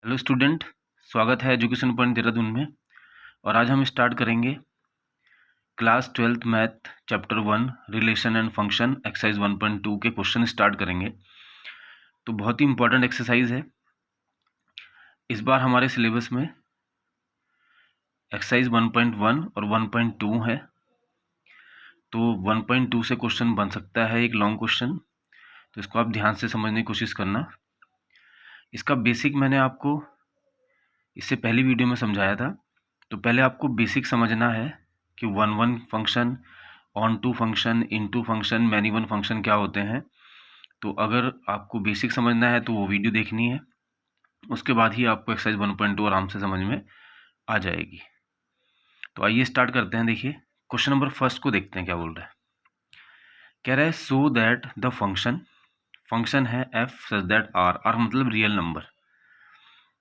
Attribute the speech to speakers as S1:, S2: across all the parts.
S1: Hello student, स्वागत है education point Dehradun में। और आज हम स्टार्ट करेंगे class 12th math chapter 1 relation and function exercise 1.2 के क्वेश्चन स्टार्ट करेंगे। तो बहुत ही इंपॉर्टेंट एक्सरसाइज है। इस बार हमारे सिलेबस में एक्सरसाइज 1.1 और 1.2 है। तो 1.2 से क्वेश्चन बन सकता है एक लॉन्ग क्वेश्चन, तो इसको आप ध्यान से समझने की कोशिश करना। इसका बेसिक मैंने आपको इससे पहली वीडियो में समझाया था। तो पहले आपको बेसिक समझना है कि one function, onto function, into function, many one function क्या होते हैं। तो अगर आपको बेसिक समझना है तो वो वीडियो देखनी है, उसके बाद ही आपको एक्सरसाइज 1.2 आराम से समझ में आ जाएगी। तो आइए स्टार्ट करते हैं। देखिए क्वेश्चन नंबर फर्स्ट को देखते हैं क्या बोल रहा है। कह रहा है सो दैट द फंक्शन है एफ सच दैट आर मतलब real number,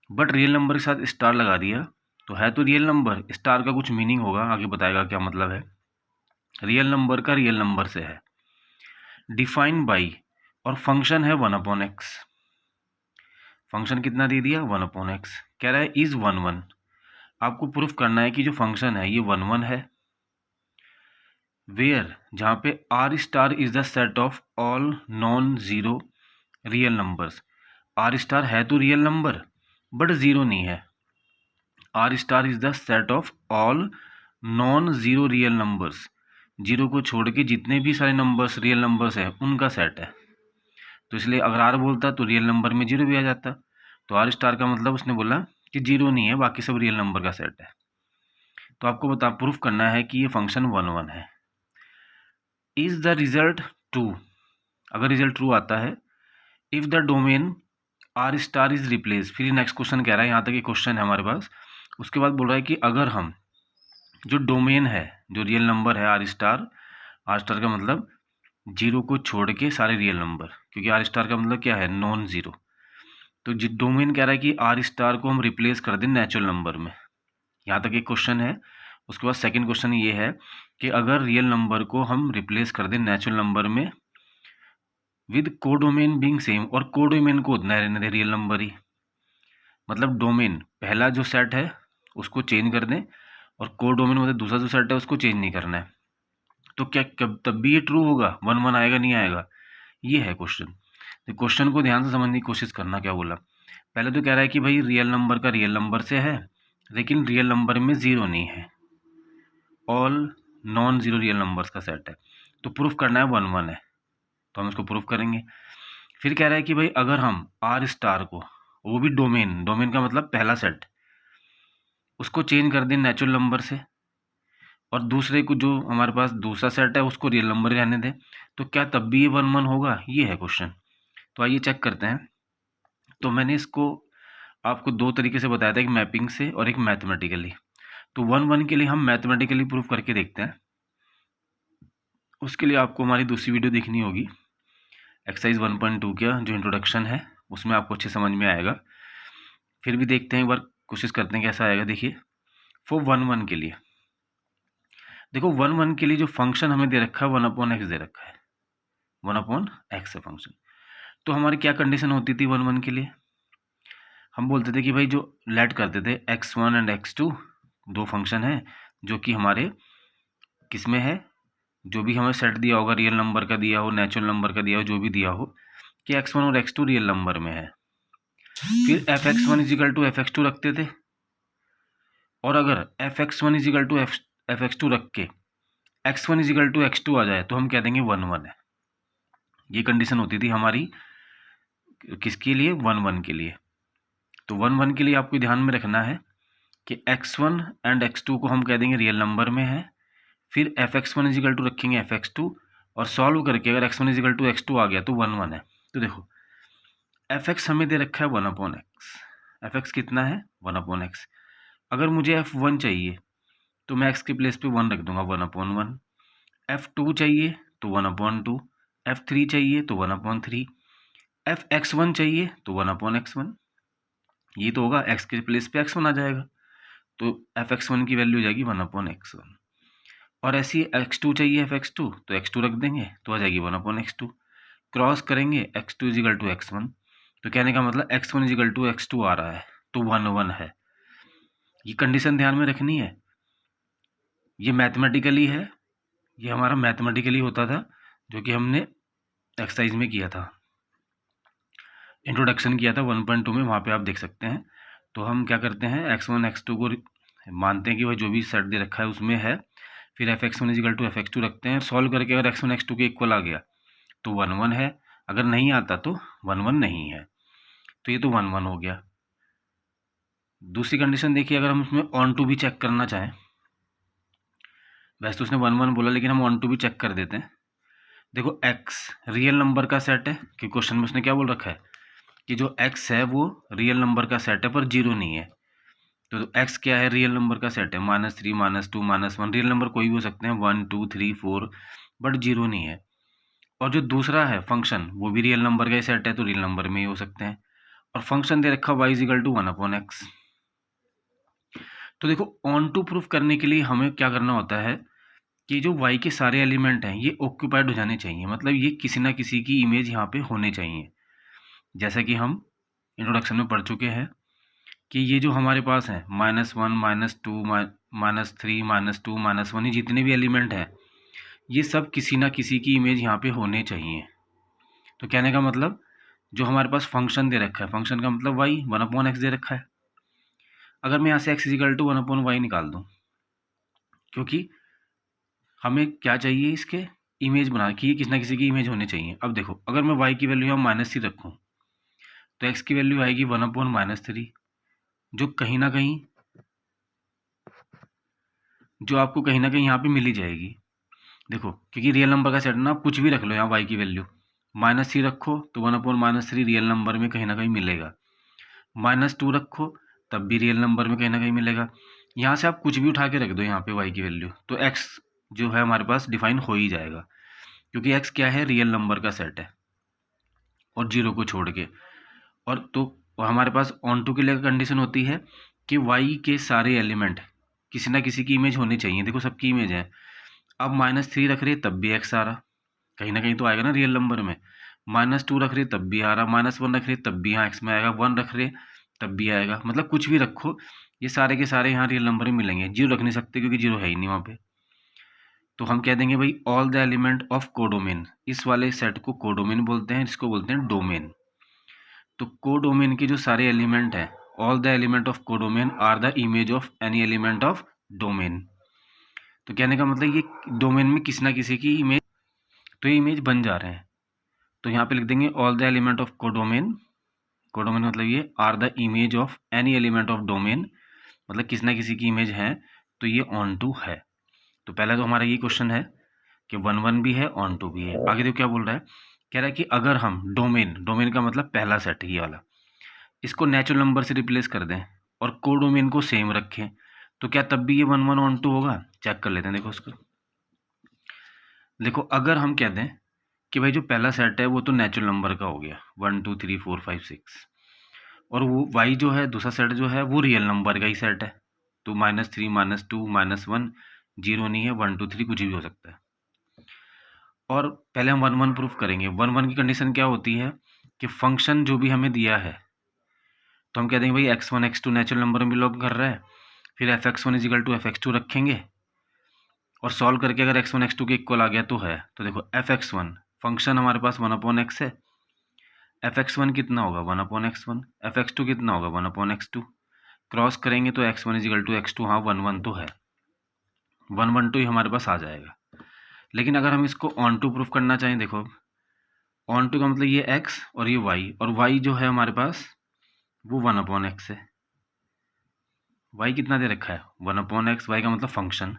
S1: but real number के साथ स्टार लगा दिया तो है तो रियल नंबर, स्टार का कुछ मीनिंग होगा, आगे बताएगा क्या मतलब है। रियल नंबर का रियल नंबर से है, डिफाइन बाई, और फंक्शन है 1/x। फंक्शन कितना दे दिया 1/x। कह रहा है इज 1/1। आपको प्रूफ करना है कि जो फंक्शन है ये 1/1 है। वेयर, जहाँ पे R star is the set of all non zero real numbers. R star है तो रियल नंबर बट जीरो नहीं है। R star is the set of all non zero real numbers. Zero को छोड़ के जितने भी सारे नंबर्स रियल नंबर्स हैं उनका सेट है। तो इसलिए अगर आर बोलता तो रियल नंबर में जीरो भी आ जाता। तो आर स्टार का मतलब उसने बोला कि जीरो नहीं है, बाकी सब रियल नंबर का सेट है। तो आपको प्रूफ करना है कि ये फंक्शन 1/1 है। इज द रिजल्ट ट्रू, अगर रिजल्ट ट्रू आता है, if the domain are star is replace. फिर नेक्स्ट क्वेश्चन कह रहा है, यहाँ तक ये क्वेश्चन है हमारे पास। उसके बाद बोल रहा है कि अगर हम जो डोमेन है, जो रियल नंबर है आर स्टार का मतलब जीरो को छोड़ के सारे रियल नंबर, क्योंकि आर स्टार का मतलब क्या है नॉन जीरो। तो डोमेन कह रहा है कि आर स्टार को हम रिप्लेस कर दें नेचुरल नंबर में। यहाँ तक एक क्वेश्चन है। उसके बाद सेकंड क्वेश्चन ये है कि अगर रियल नंबर को हम रिप्लेस कर दें नेचुरल नंबर में विद कोडोमेन बीइंग सेम, और कोडोमेन को उतना रहने दें रियल नंबर ही। मतलब डोमेन पहला जो सेट है उसको चेंज कर दें, और कोडोमेन मतलब दूसरा जो सेट है उसको चेंज नहीं करना है। तो क्या कब तब भी ये ट्रू होगा, 1/1 आएगा नहीं आएगा, ये है क्वेश्चन। तो क्वेश्चन को ध्यान से समझने की कोशिश करना। क्या बोला, पहले तो कह रहा है कि भाई रियल नंबर का रियल नंबर से है, लेकिन रियल नंबर में जीरो नहीं है, all non zero real numbers का सेट है। तो प्रूफ करना है 1/1 है, तो हम इसको प्रूफ करेंगे। फिर कह रहा है कि भाई अगर हम आर स्टार को, वो भी डोमेन का मतलब पहला सेट, उसको चेंज कर दें नेचुरल नंबर से, और दूसरे को जो हमारे पास दूसरा सेट है उसको रियल नंबर रहने दें, तो क्या तब भी ये 1/1 होगा, ये है क्वेश्चन। तो आइए चेक करते हैं। तो मैंने इसको आपको दो तरीके से बताया था, एक मैपिंग से और एक मैथमेटिकली। तो 1/1 के लिए हम मैथमेटिकली प्रूफ करके देखते हैं। उसके लिए आपको हमारी दूसरी वीडियो देखनी होगी, एक्सरसाइज 1.2 का जो इंट्रोडक्शन है, उसमें आपको अच्छे समझ में आएगा। फिर भी देखते हैं एक बार, कोशिश करते हैं कैसा आएगा। देखिए फॉर 1/1 के लिए, देखो 1/1 के लिए जो फंक्शन हमें दे रखा है 1/x दे रखा है, 1/x है फंक्शन। तो हमारी क्या कंडीशन होती थी 1/1 के लिए, हम बोलते थे कि भाई जो लेट करते थे x1 एंड x2, दो फंक्शन है जो कि हमारे किस में है, जो भी हमें सेट दिया होगा, रियल नंबर का दिया हो, नेचुरल नंबर का दिया हो, जो भी दिया हो, कि x1 और x2 रियल नंबर में है। फिर fx1 इजिकल टू fx2 रखते थे, और अगर fx1 इजिकल टू fx2 रख के x1 इजिकल टू x2 आ जाए तो हम कह देंगे 1/1 है। ये कंडीशन होती थी हमारी किसके लिए, 1/1 के लिए। तो 1/1 के लिए आपको ध्यान में रखना है कि x1 एंड x2 को हम कह देंगे रियल नंबर में है। फिर fx1 इजिकल टू रखेंगे fx2, और सॉल्व करके अगर x1 इजिकल टू x2 आ गया तो 1/1 है। तो देखो fx हमें दे रखा है 1/x, fx कितना है 1/x। अगर मुझे f1 चाहिए तो मैं x के प्लेस पे 1 रख दूंगा 1/1। f2 चाहिए तो 1/2, f3 चाहिए तो 1/3, fx1 चाहिए तो 1/x1। ये तो होगा, x के प्लेस पे x1 आ जाएगा, तो fx1 की वैल्यू हो जाएगी 1/x1। और ऐसी x2 चाहिए fx2 तो x2 रख देंगे तो आ जाएगी 1/x2। क्रॉस करेंगे x2 इजिकल टू x1, तो कहने का मतलब x1 इजिकल टू x2 आ रहा है, तो 1 1 है। ये कंडीशन ध्यान में रखनी है। ये मैथमेटिकली है, ये हमारा मैथमेटिकली होता था जो कि हमने एक्सरसाइज में किया था, इंट्रोडक्शन किया था 1.2 में, वहाँ पे आप देख सकते हैं। तो हम क्या करते हैं, x1 x2 को मानते हैं कि वह जो भी सेट दे रखा है उसमें है, फिर fx1 = fx2 रखते हैं। सॉल्व करके अगर x1 x2 के इक्वल आ गया तो 1 1 है, अगर नहीं आता तो 1 1 नहीं है। तो ये तो 1 1 हो गया। दूसरी कंडीशन देखिए, अगर हम उसमें ऑन टू भी चेक करना चाहें, वैसे तो उसने 1 1 बोला लेकिन हम ऑन टू भी चेक कर देते हैं। देखो x रियल नंबर का सेट है, कि क्वेश्चन में उसने क्या बोल रखा है कि जो x है वो रियल नंबर का सेट है पर 0 नहीं है। तो x क्या है, रियल नंबर का सेट है, -3 -2 -1, रियल नंबर कोई भी हो सकते हैं, 1 2 3 4, बट 0 नहीं है। और जो दूसरा है फंक्शन, वो भी रियल नंबर का ही सेट है, तो रियल नंबर में ही हो सकते हैं। और फंक्शन दे रखा y = 1/x। तो देखो, ऑन टू प्रूफ करने के लिए हमें क्या करना होता है कि जो y के सारे एलिमेंट हैं ये ऑक्यूपाइड हो जाने चाहिए, मतलब ये किसी ना किसी की इमेज यहाँ पे होने चाहिए। जैसा कि हम इंट्रोडक्शन में पढ़ चुके हैं कि ये जो हमारे पास है -1 -2 -3 -2 -1, ये जितने भी एलिमेंट हैं ये सब किसी ना किसी की इमेज यहाँ पे होने चाहिए। तो कहने का मतलब, जो हमारे पास फंक्शन दे रखा है, फंक्शन का मतलब y 1/x दे रखा है। अगर मैं यहाँ से x = 1/y निकाल दूँ, क्योंकि हमें क्या चाहिए, इसके इमेज बना कि ये किसी ना किसी की इमेज होनी चाहिए। अब देखो, अगर मैं y की वैल्यू यहाँ -3 रखूँ तो x की वैल्यू आएगी 1/-3, जो कहीं ना कहीं, जो आपको कहीं ना कहीं यहाँ पे मिल ही जाएगी। देखो, क्योंकि रियल नंबर का सेट ना, आप कुछ भी रख लो यहाँ y की वैल्यू, -3 रखो तो 1/-3 रियल नंबर में कहीं ना कहीं मिलेगा, -2 रखो तब भी रियल नंबर में कहीं ना कहीं मिलेगा। यहाँ से आप कुछ भी उठा के रख दो यहाँ पे y की वैल्यू, तो x जो है हमारे पास डिफाइन हो ही जाएगा, क्योंकि x क्या है, रियल नंबर का सेट है और 0 को छोड़ के। और तो हमारे पास ऑन टू के लिए कंडीशन होती है कि y के सारे एलिमेंट किसी ना किसी की इमेज होनी चाहिए। देखो, सबकी इमेज है। अब -3 रख रहे तब भी x आ रहा, कहीं ना कहीं तो आएगा ना रियल नंबर में। -2 रख रहे तब भी आ रहा, -1 रख रहे तब भी यहाँ x में आएगा, 1 रख रहे तब भी आएगा। मतलब कुछ भी रखो, ये सारे के सारे यहाँ रियल नंबर में मिलेंगे। 0 रख नहीं सकते क्योंकि 0 है ही नहीं वहाँ पे। तो हम कह देंगे भाई all the element of codomain, इस वाले सेट को कोडोमेन बोलते हैं, इसको बोलते हैं डोमेन। तो कोडोमेन के जो सारे एलिमेंट हैं, all the element of codomain are the image of any element of domain. तो कहने का मतलब ये डोमेन में किसी ना किसी की इमेज, तो ये इमेज बन जा रहे हैं। तो यहाँ पे लिख देंगे all the element of codomain, codomain मतलब ये are the image of any element of domain, मतलब किसी ना किसी की इमेज है, तो ये ऑन टू है। तो पहला तो हमारा ये क्वेश्चन है कि 1 1 भी है, ऑन टू भी है। आगे देखो क्या बोल रहा है, कह रहा है कि अगर हम डोमेन, डोमेन का मतलब पहला सेट है ये वाला, इसको नेचुरल नंबर से रिप्लेस कर दें और कोडोमेन को सेम रखें, तो क्या तब भी ये 1 1 ऑन टू होगा? चेक कर लेते हैं। देखो उसको, देखो अगर हम कह दें कि भाई जो पहला सेट है वो तो नेचुरल नंबर का हो गया, 1 2 3 4 5 6, और वो y जो है दूसरा सेट जो है वो रियल नंबर का ही सेट है, तो -3 -2 -1, 0 नहीं है, 1 2 3 कुछ भी हो सकता है। और पहले हम 1 1 प्रूफ करेंगे। 1 1 की कंडीशन क्या होती है कि फंक्शन जो भी हमें दिया है, तो हम कह देंगे भाई x1 x2 नेचुरल नंबर में बिलोंग कर रहा है, फिर fx1 = fx2 रखेंगे और सॉल्व करके अगर x1 x2 के इक्वल आ गया तो है। तो देखो fx1 फंक्शन हमारे पास 1/x है, fx1 कितना होगा 1/x1, fx2 कितना होगा 1/x2, क्रॉस करेंगे तो x1 = x2, हाँ 1 1 तो है, 1 1 2 ही हमारे पास आ जाएगा। लेकिन अगर हम इसको ऑन टू प्रूफ करना चाहें, देखो ऑन टू का मतलब ये x और ये y, और y जो है हमारे पास वो 1/x है। y कितना दे रखा है 1/x, y का मतलब फंक्शन।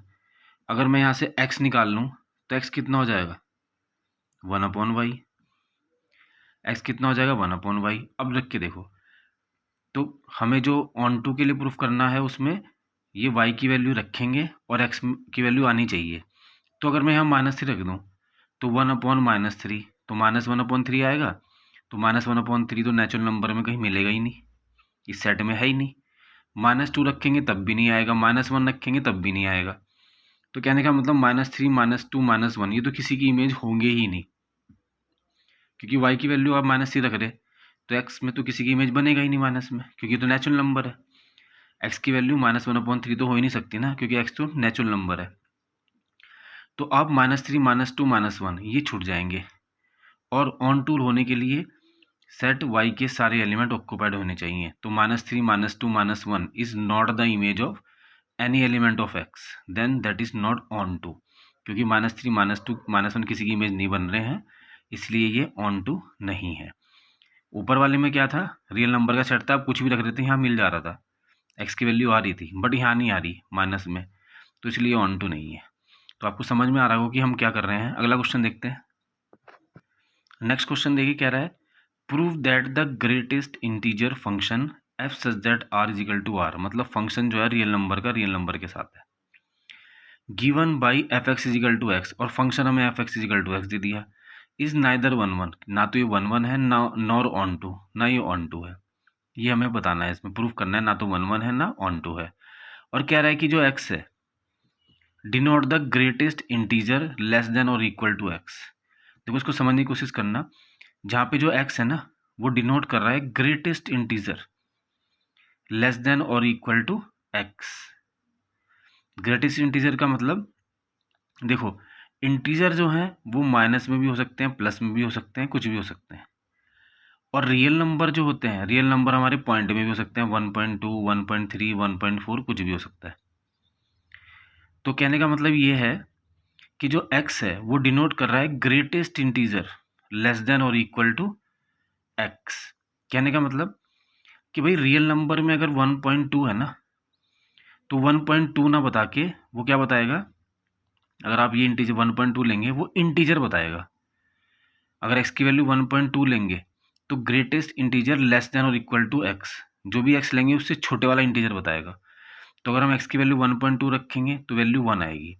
S1: अगर मैं यहाँ से x निकाल लूँ तो x कितना हो जाएगा 1/y, x कितना हो जाएगा 1/y। अब रख के देखो, तो हमें जो ऑन टू के लिए प्रूफ करना है उसमें ये y की वैल्यू रखेंगे और x की वैल्यू आनी चाहिए। तो अगर मैं यहाँ -3 रख दूँ तो 1/-3, तो -1/3 आएगा, तो -1/3 तो नेचुरल नंबर में कहीं मिलेगा ही नहीं, इस सेट में है ही नहीं। -2 रखेंगे तब भी नहीं आएगा, -1 रखेंगे तब भी नहीं आएगा। तो कहने का मतलब -3 -2 -1 ये तो किसी की इमेज होंगे ही नहीं, क्योंकि y की वैल्यू आप -3 रख रहे, तो एक्स में तो किसी की इमेज बनेगा ही नहीं माइनस में, क्योंकि तो नेचुरल नंबर है। एक्स की वैल्यू -1/3 तो हो ही नहीं सकती ना, क्योंकि एक्स तो नेचुरल नंबर है। तो अब -3, -2, -1 ये छूट जाएंगे, और ऑन टू होने के लिए सेट वाई के सारे एलिमेंट ऑक्यूपाइड होने चाहिए। तो -3, -2, -1 is not the image of any element of X, then that is not onto, क्योंकि -3, -2, -1 किसी की इमेज नहीं बन रहे हैं, इसलिए ये ऑन टू नहीं है। ऊपर वाले में क्या था, रियल नंबर का सेट था, आप कुछ भी रख रहे थे यहाँ मिल जा रहा था, एक्स की वैल्यू आ रही थी, बट यहाँ नहीं आ रही माइनस में, तो इसलिए ऑन टू नहीं है। तो आपको समझ में आ रहा होगा कि हम क्या कर रहे हैं। अगला क्वेश्चन देखते हैं। नेक्स्ट क्वेश्चन देखिए, कह रहा है prove that the greatest integer function f such that R is equal to R, मतलब फंक्शन जो है रियल नंबर का रियल नंबर के साथ है, given by f x is equal to x, और फंक्शन हमें f x is equal to x दे दिया, इज नाइदर 1 1, ना तो ये 1 1 है ना नॉर ऑन टू, ना ये ऑन टू है। ये हमें बताना है, इसमें प्रूफ करना है, ना तो 1 1 है ना ऑन टू है। और कह रहा है कि जो x है denote the greatest integer less than और इक्वल टू x। देखो इसको समझने की कोशिश करना, जहाँ पे जो x है ना वो डिनोट कर रहा है ग्रेटेस्ट इंटीजर लेस देन और equal to x। Greatest integer का मतलब देखो, इंटीजर जो है वो माइनस में भी हो सकते हैं, प्लस में भी हो सकते हैं, कुछ भी हो सकते हैं। और रियल नंबर जो होते हैं, रियल नंबर हमारे पॉइंट में भी हो सकते हैं, 1.2, 1.3, 1.4, कुछ भी हो सकता है। तो कहने का मतलब ये है कि जो x है वो डिनोट कर रहा है ग्रेटेस्ट इंटीजर लेस देन और इक्वल टू x। कहने का मतलब कि भाई रियल नंबर में अगर 1.2 है ना, तो 1.2 ना बता के वो क्या बताएगा, अगर आप ये इंटीजर 1.2 लेंगे वो इंटीजर बताएगा। अगर x की वैल्यू 1.2 लेंगे तो ग्रेटेस्ट इंटीजर लेस देन और इक्वल टू x, जो भी x लेंगे उससे छोटे वाला इंटीजर बताएगा। तो अगर हम x की वैल्यू 1.2 रखेंगे तो वैल्यू 1 आएगी,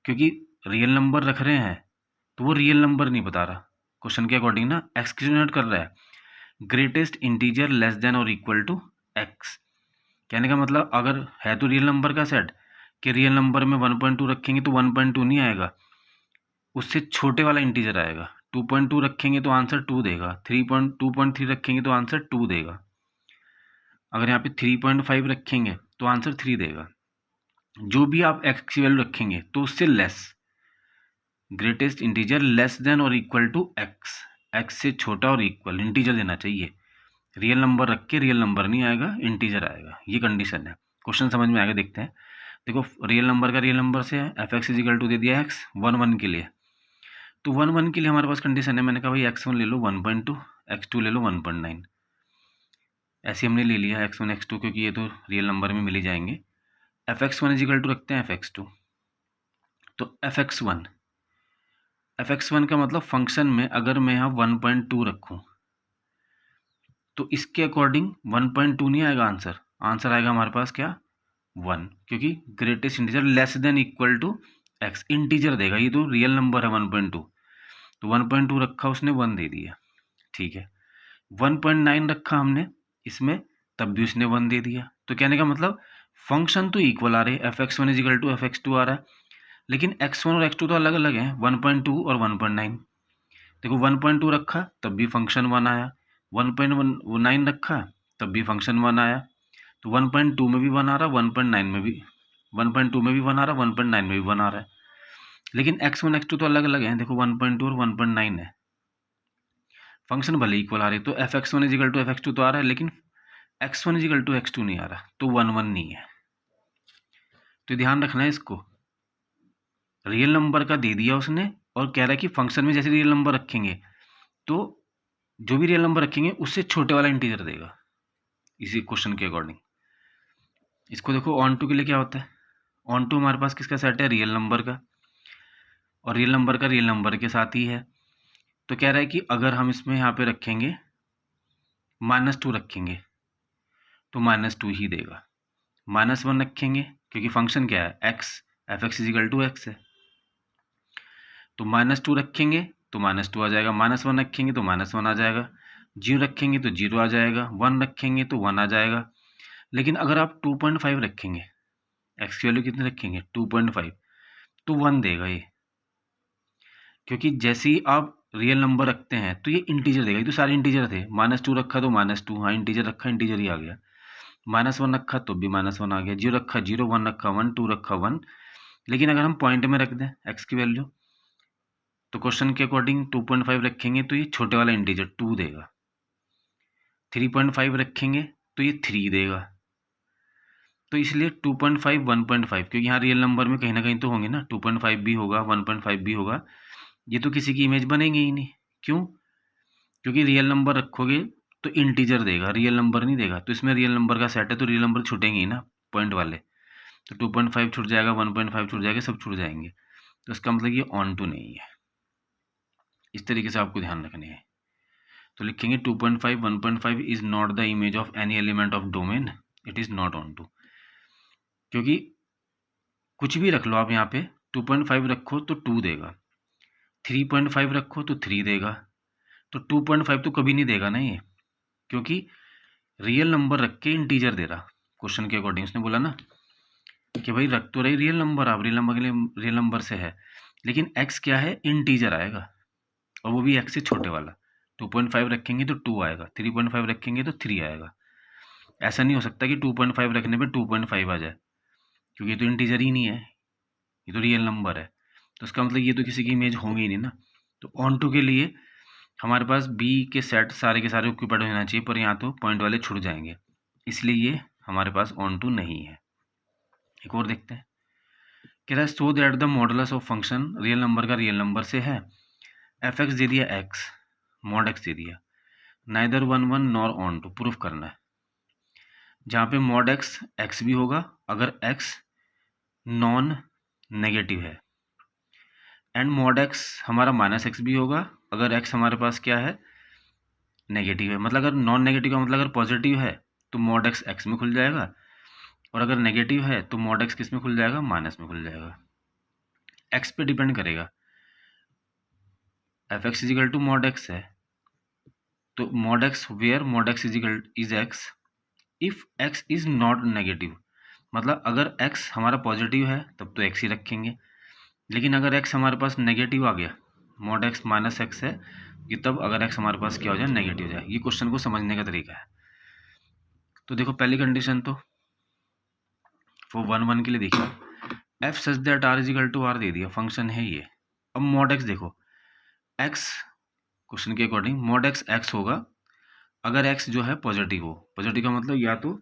S1: क्योंकि रियल नंबर रख रहे हैं तो वो रियल नंबर नहीं बता रहा क्वेश्चन के अकॉर्डिंग ना, एक्स की डिनोट कर रहा है ग्रेटेस्ट इंटीजर लेस देन और इक्वल टू एक्स। कहने का मतलब अगर है तो रियल नंबर का सेट कि रियल नंबर में 1.2 रखेंगे तो 1.2 नहीं आएगा, उससे छोटे वाला इंटीजर आएगा। 2.2 रखेंगे तो आंसर 2 देगा, 2.3 रखेंगे तो आंसर 2 देगा, अगर यहाँ पे 3.5 रखेंगे तो आंसर 3 देगा। जो भी आप एक्स की वैल्यू रखेंगे तो उससे less, greatest integer less than और इक्वल टू एक्स, एक्स से छोटा और इक्वल इंटीजर देना चाहिए। रियल नंबर रख के रियल नंबर नहीं आएगा, इंटीजर आएगा, ये कंडीशन है। क्वेश्चन समझ में आएगा, देखते हैं। देखो रियल नंबर का रियल नंबर से है, F x is equal to दे दिया एक्स 1 1 के लिए, तो 1 1 के लिए हमारे पास कंडीशन है, मैंने कहा भाई x1 ले लो 1.2, x2 ले लो 1.9, ऐसे हमने ले लिया x1 x2, क्योंकि ये तो रियल नंबर में मिल ही जाएंगे। F x one is equal to रखते हैं एफ एक्स टू, तो एफ एक्स वन का मतलब फंक्शन में अगर मैं यहाँ 1.2 रखूँ तो इसके अकॉर्डिंग 1.2 नहीं आएगा आंसर, आंसर आएगा हमारे पास क्या 1, क्योंकि greatest integer less than equal to X integer देगा, ये तो रियल नंबर है 1.2, तो 1.2 रखा उसने 1 दे दिया, ठीक है। 1.9 रखा हमने इसमें, तब भी उसने 1 दे दिया। तो कहने का मतलब फंक्शन तो इक्वल आ रहे, f x one is equal to F x two आ रहा है, लेकिन x1 और x2 तो अलग अलग हैं, 1.2 और 1.9। देखो 1.2 रखा तब भी फंक्शन 1 आया, 1.9 रखा तब भी फंक्शन 1 आया, तो 1.2 में भी 1 आ रहा, 1.9 में भी 1.2 में भी 1 आ रहा, 1.9 में भी 1 आ रहा है। लेकिन x1 x2 तो अलग अलग हैं, देखो 1.2 और 1.9 है, फंक्शन भले इक्वल आ रहे, तो F x one is equal to F x two तो आ रहा है, लेकिन x1 is equal to x2 नहीं आ रहा, तो 1 1 नहीं है। तो ध्यान रखना है इसको, रियल नंबर का दे दिया उसने और कह रहा है कि फंक्शन में जैसे रियल नंबर रखेंगे तो जो भी रियल नंबर रखेंगे उससे छोटे वाला इंटीजर देगा, इसी क्वेश्चन के अकॉर्डिंग। इसको देखो ऑन टू के लिए क्या होता है, ऑन टू हमारे पास किसका सेट है, रियल नंबर का, और रियल नंबर का रियल नंबर के साथ ही है। तो कह रहा है कि अगर हम इसमें यहाँ पे रखेंगे -2 रखेंगे तो -2 ही देगा, -1 रखेंगे क्योंकि फंक्शन क्या है X, F x is equal to X है, तो -2 रखेंगे तो -2 आ जाएगा, -1 रखेंगे तो -1 आ जाएगा, 0 रखेंगे तो 0 आ जाएगा, 1 रखेंगे तो 1 आ जाएगा। लेकिन अगर आप 2.5 रखेंगे, एक्स की वैल्यू कितनी रखेंगे 2.5, तो 1 देगा ये, क्योंकि जैसे ही आप रियल नंबर रखते हैं तो ये इंटीजर देगा। ये तो सारे इंटीजर थे, -2 रखा तो -2, हाँ इंटीजर रखा इंटीजर ही आ गया। -1 रखा तो भी -1 आ गया, 0 रखा 0, 1 रखा 1, 2 रखा 1। लेकिन अगर हम पॉइंट में रख दें x की वैल्यू, तो क्वेश्चन के अकॉर्डिंग 2.5 रखेंगे तो ये छोटे वाला इंटीजर 2 देगा। 3.5 रखेंगे तो ये 3 देगा। तो इसलिए 2.5, 1.5, क्योंकि यहाँ रियल नंबर में कहीं ना कहीं तो होंगे ना, 2.5 भी होगा 1.5 भी होगा, ये तो किसी की इमेज बनेगी ही नहीं। क्यों? क्योंकि रियल नंबर रखोगे तो इंटीजर देगा, रियल नंबर नहीं देगा। तो इसमें रियल नंबर का सेट है तो रियल नंबर छूटेंगे ही ना पॉइंट वाले। तो 2.5 छूट जाएगा, 1.5 छूट जाएगा, सब छूट जाएंगे। तो इसका मतलब ये ऑन टू नहीं है। इस तरीके से आपको ध्यान रखने हैं। तो लिखेंगे 2.5, 1.5 is not the image of any element of domain, it is not onto. क्योंकि कुछ भी रख लो आप यहाँ पे, 2.5 रखो तो 2 देगा, 3.5 रखो तो 3 देगा, तो 2.5 तो कभी नहीं देगा ना ये, क्योंकि रियल नंबर रख के इंटीजर दे रहा। क्वेश्चन के अकॉर्डिंग उसने बोला ना कि भाई रख तो रही रियल नंबर, आप रियल नंबर के लिए रियल नंबर से है, लेकिन x क्या है, इंटीजर आएगा, और वो भी x से छोटे वाला। 2.5 रखेंगे तो 2 आएगा, 3.5 रखेंगे तो 3 आएगा। ऐसा नहीं हो सकता कि 2.5 रखने पे 2.5 आ जाए, क्योंकि ये तो इंटीजर ही नहीं है, ये तो रियल नंबर है। तो इसका मतलब ये तो किसी की इमेज होंगी ही नहीं ना। तो ऑन टू के लिए हमारे पास बी के सेट सारे के सारे ऑक्यूपाइड होना चाहिए, पर यहाँ तो पॉइंट वाले छुट जाएंगे, इसलिए ये हमारे पास ऑन टू नहीं है। एक और देखते हैं, कह रहा है so that the modulus of function, real number का रियल नंबर से है, एफ एक्स दे दिया x, मॉड x दे दिया, neither 1 1 nor onto, proof करना है। जहाँ पे मॉड x भी होगा अगर x नॉन नेगेटिव है, एंड मॉड x हमारा -x भी होगा अगर x हमारे पास क्या है, नेगेटिव है। मतलब अगर नॉन नेगेटिव का मतलब अगर पॉजिटिव है तो मॉड x में खुल जाएगा, और अगर नेगेटिव है तो मॉड x किस में खुल जाएगा, माइनस में खुल जाएगा। x पे डिपेंड करेगा, F X is equal to mod x है, तो मॉड x where mod x is equal is x if x is not negative. मतलब अगर x हमारा पॉजिटिव है तब तो x ही रखेंगे, लेकिन अगर x हमारे पास नेगेटिव आ गया, मॉड x -x है, कि तब अगर x हमारे पास क्या हो जाए, नेगेटिव हो जाए। ये क्वेश्चन को समझने का तरीका है। तो देखो पहली कंडीशन तो वो 1 1 के लिए देखिए, f such that r is equal to r दे दिया, फंक्शन है ये। अब मॉड x देखो, x क्वेश्चन के अकॉर्डिंग मॉड x होगा अगर x जो है पॉजिटिव हो। पॉजिटिव का मतलब या तो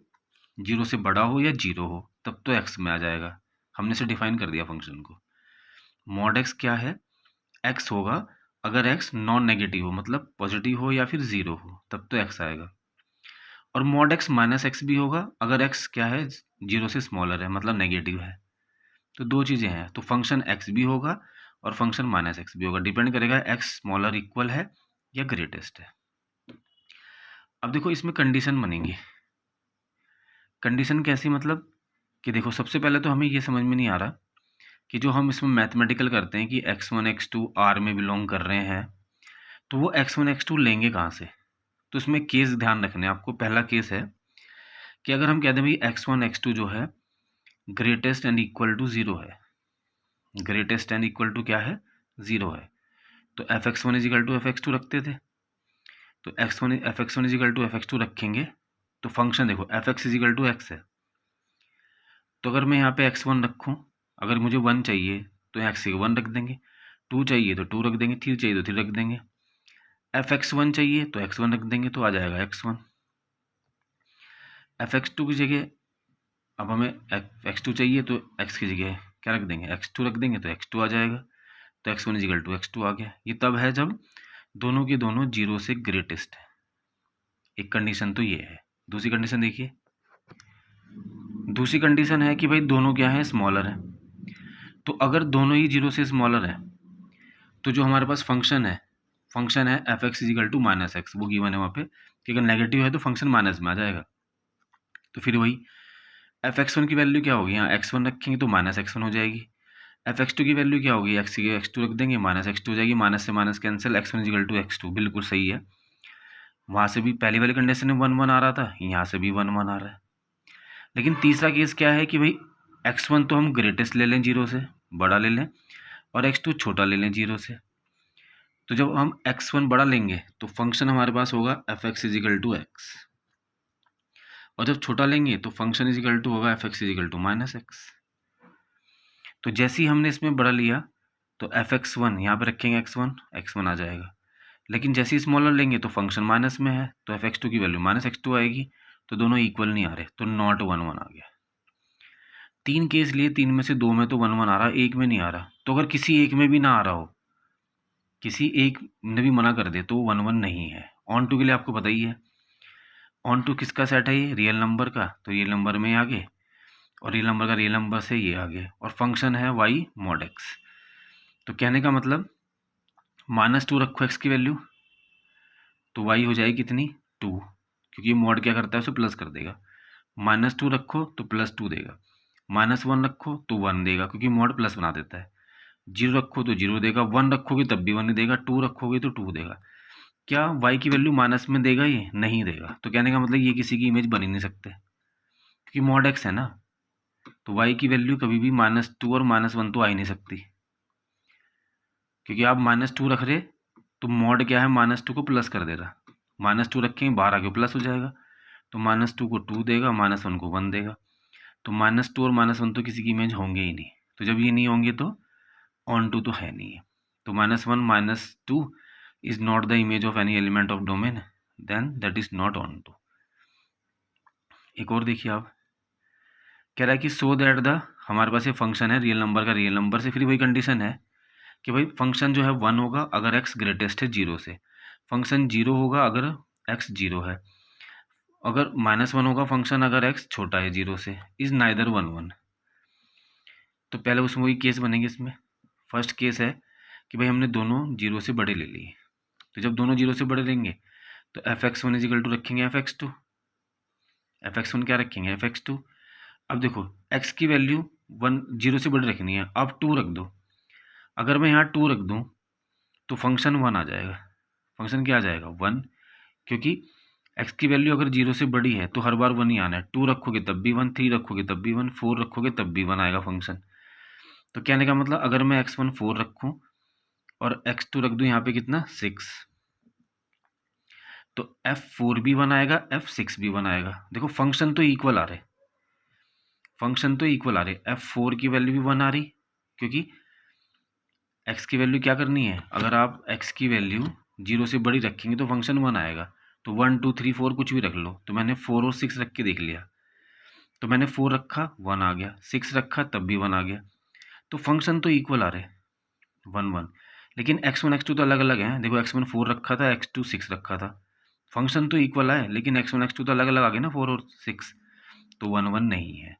S1: 0 से बड़ा हो या 0 हो, तब तो x में आ जाएगा। हमने इसे डिफाइन कर दिया फंक्शन को। मॉड x क्या है, x होगा अगर x नॉन नेगेटिव हो, मतलब पॉजिटिव हो या फिर 0 हो, तब तो x आएगा। और मॉड x -x भी होगा अगर x क्या है, 0 से स्मॉलर है, मतलब नेगेटिव है। तो दो चीज़ें हैं, तो फंक्शन x भी होगा और फंक्शन -x भी होगा, डिपेंड करेगा x स्मॉलर इक्वल है या ग्रेटेस्ट है। अब देखो इसमें कंडीशन बनेंगी। कंडीशन कैसी, मतलब कि देखो सबसे पहले तो हमें ये समझ में नहीं आ रहा कि जो हम इसमें मैथमेटिकल करते हैं कि x1 x2 R में बिलोंग कर रहे हैं, तो वो x1 x2 लेंगे कहाँ से। तो इसमें केस ध्यान रखने आपको। पहला केस है कि अगर हम कहते हैं भाई x1 x2 जो है ग्रेटेस्ट एंड इक्वल टू 0 है, ग्रेटेस्ट एंड इक्वल टू क्या है, 0 है, तो fx1 इजिकल टू fx2 रखते थे। तो fx1 इजिकल टू fx2 रखेंगे तो फंक्शन देखो fx इजिकल टू x है, तो अगर मैं यहाँ पे x1 रखूँ, अगर मुझे 1 चाहिए तो x के 1 रख देंगे, 2 चाहिए तो 2 रख देंगे, 3 चाहिए तो 3 रख देंगे, fx1 चाहिए तो x1 रख देंगे, तो आ जाएगा x1। fx2 की जगह अब हमें x2 चाहिए तो x की जगह क्या रख देंगे, x2 रख देंगे, तो x2 आ जाएगा। तो x1 इजिकल टू x2 आ गया। ये तब है जब दोनों के दोनों 0 से ग्रेटेस्ट है। एक कंडीशन तो ये है। दूसरी कंडीशन देखिए, दूसरी कंडीशन है कि भाई दोनों क्या है, स्मॉलर है। तो अगर दोनों ही 0 से स्मॉलर है तो जो हमारे पास फंक्शन है F X is equal to -x, वो गिवन है वहाँ पे कि अगर नेगेटिव है तो फंक्शन माइनस में आ जाएगा। तो फिर वही fx1 की वैल्यू क्या होगी, यहाँ x1 रखेंगे तो -x1 हो जाएगी। fx2 की वैल्यू क्या होगी, x की x2 रख देंगे, -x2 हो जाएगी, माइनस से minus cancel, x1 is equal to x2, बिल्कुल सही है। वहाँ से भी पहली वाली कंडीशन में 1 1 आ रहा था, यहाँ से भी 1 1 आ रहा है। लेकिन तीसरा केस क्या है कि भाई x1 तो हम ग्रेटेस्ट ले लें 0 से, बड़ा ले लें, और x2 छोटा ले लें 0 से। तो जब हम x1 बड़ा लेंगे तो फंक्शन हमारे पास होगा fx इजिकल टू एक्स, और जब छोटा लेंगे तो फंक्शन इजिकल टू होगा fx is equal to minus X. तो जैसे ही हमने इसमें बड़ा लिया तो fx1 यहाँ पे रखेंगे x1 आ जाएगा, लेकिन जैसे ही स्मॉलर लेंगे तो फंक्शन माइनस में है तो fx2 की वैल्यू माइनस x2 आएगी, तो दोनों इक्वल नहीं आ रहे, तो नॉट 1 1 आ गया। 3 केस लिए, 3 में से 2 में तो 1 1 आ रहा, एक में नहीं आ रहा। तो अगर किसी एक में भी ना आ रहा हो, किसी एक ने भी मना कर दे तो 1 1 नहीं है। ऑन टू के लिए आपको पता ही है, ऑन टू किसका सेट है, ये रियल नंबर का, तो रियल नंबर में आगे, और रियल नंबर का रियल नंबर से ये आगे, और फंक्शन है y mod x। तो कहने का मतलब -2 रखो x की वैल्यू तो y हो जाएगी कितनी 2, क्योंकि ये मॉड क्या करता है उसे प्लस कर देगा। -2 रखो तो +2 देगा, -1 रखो तो 1 देगा, क्योंकि मॉड प्लस बना देता है। 0 रखो तो 0 देगा, 1 रखोगे तब भी 1 देगा, 2 रखोगे तो 2 देगा। क्या y की वैल्यू माइनस में देगा, ये नहीं देगा। तो कहने का मतलब ये किसी की इमेज बन ही नहीं सकते, क्योंकि मॉड x है ना, तो y की वैल्यू कभी भी -2 और -1 तो आ ही नहीं सकती, क्योंकि आप -2 रख रहे तो मॉड क्या है, -2 को प्लस कर दे रहा, -2 रखेंगे बाहर आके प्लस हो जाएगा, तो -2 को 2 देगा, -1 को 1 देगा, तो -2 और -1 तो किसी की इमेज होंगे ही नहीं। तो जब ये नहीं होंगे तो ऑन टू तो है नहीं है, तो -1 -2 is not the image of any element of domain, then that is not onto. एक और देखिए, आप कह रहा है कि सो दैट द, हमारे पास ये फंक्शन है रियल नंबर का रियल नंबर से, फिर वही कंडीशन है कि भाई फंक्शन जो है 1 होगा अगर x ग्रेटेस्ट है 0 से, फंक्शन 0 होगा अगर x 0 है, अगर -1 होगा फंक्शन अगर x छोटा है 0 से, इज नाइदर 1 1। तो पहले उसमें वही केस बनेंगे। इसमें फर्स्ट केस है कि भाई हमने दोनों 0 से बड़े ले लिए, तो जब दोनों 0 से बड़े लेंगे तो fx1 इजिकल टू रखेंगे fx2, fx1 क्या रखेंगे fx2। अब देखो x की वैल्यू 0 से बड़े रखनी है, अब 2 रख दो, अगर मैं यहाँ 2 रख दूँ तो फंक्शन 1 आ जाएगा, फंक्शन क्या आ जाएगा 1, क्योंकि x की वैल्यू अगर 0 से बड़ी है तो हर बार 1 ही आना है, 2 रखोगे तब भी 1, 3 रखोगे तब भी 1, 4 रखोगे तब भी 1 आएगा फंक्शन। तो कहने का मतलब अगर मैं x1 4 रखूँ और x2 रख दूँ यहाँ पे कितना 6, तो f4 भी 1 आएगा, f6 भी 1 आएगा। देखो फंक्शन तो इक्वल आ रहे, फंक्शन तो इक्वल आ रहे, f4 की वैल्यू भी 1 आ रही, क्योंकि x की वैल्यू क्या करनी है, अगर आप x की वैल्यू 0 से बड़ी रखेंगे तो फंक्शन 1 आएगा, तो 1 2 3 4 कुछ भी रख लो। तो मैंने 4 और 6 रख के देख लिया, तो मैंने 4 रखा 1 आ गया, 6 रखा तब भी 1 आ गया, तो फंक्शन तो इक्वल आ रहे 1 1। लेकिन x1 x2 तो अलग अलग हैं, देखो x1 4 रखा था, x2 6 रखा था, फंक्शन तो इक्वल आए, लेकिन x1 x2 तो अलग अलग आ गए ना 4 और 6, तो 1 1 नहीं है।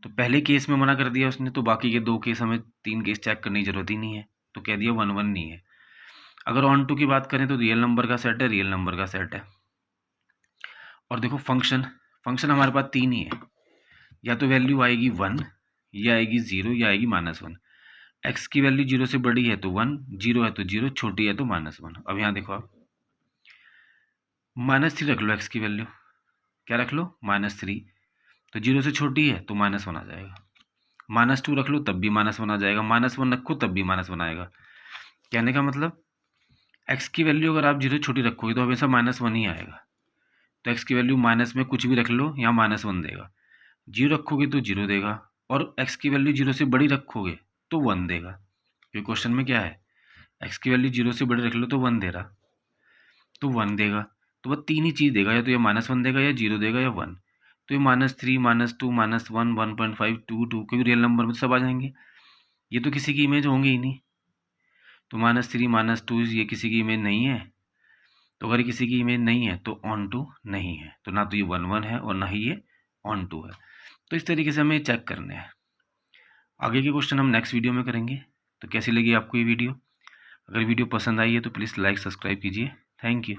S1: तो पहले केस में मना कर दिया उसने, तो बाकी के 2 केस हमें 3 केस चेक करने की जरूरत ही नहीं है, तो कह दिया 1 1 नहीं है। अगर ऑन टू की बात करें तो रियल नंबर का सेट है, रियल नंबर का सेट है। और देखो फंक्शन, फंक्शन हमारे पास 3 ही है, या तो वैल्यू आएगी 1, या आएगी 0, या आएगी -1। x की वैल्यू 0 से बड़ी है तो 1, 0 है तो 0, छोटी है तो -1। अब यहाँ देखो आप -3 रख लो, x की वैल्यू क्या रख लो -3, तो 0 से छोटी है तो -1 आ जाएगा, -2 रख लो तब भी -1 आ जाएगा, -1 रखो तब भी -1 आएगा। कहने का मतलब x की वैल्यू अगर आप 0 छोटी रखोगे तो हमेशा -1 ही आएगा, तो x की वैल्यू माइनस में कुछ भी रख लो यहाँ -1 देगा, 0 रखोगे तो 0 देगा, और x की वैल्यू 0 से बड़ी रखोगे तो 1 देगा, क्योंकि क्वेश्चन में क्या है x की वैल्यू 0 से बड़ी रख लो तो 1 दे रहा, तो 1 देगा। तो वह 3 ही चीज़ देगा, या तो ये -1 देगा, या 0 देगा, या 1। तो ये -3 -2 -1 1.5 2 2, क्योंकि रियल नंबर में तो सब आ जाएंगे, ये तो किसी की इमेज होंगे ही नहीं, तो -3 -2 ये किसी की इमेज नहीं है। तो अगर किसी की इमेज नहीं है तो ऑन टू नहीं है, तो ना तो ये 1 1 है और ना ही ये ऑन टू है। तो इस तरीके से हमें चेक करने हैं। आगे के क्वेश्चन हम नेक्स्ट वीडियो में करेंगे। तो कैसी लगी आपको ये वीडियो? अगर वीडियो पसंद आई है तो प्लीज़ लाइक सब्सक्राइब कीजिए। Thank you.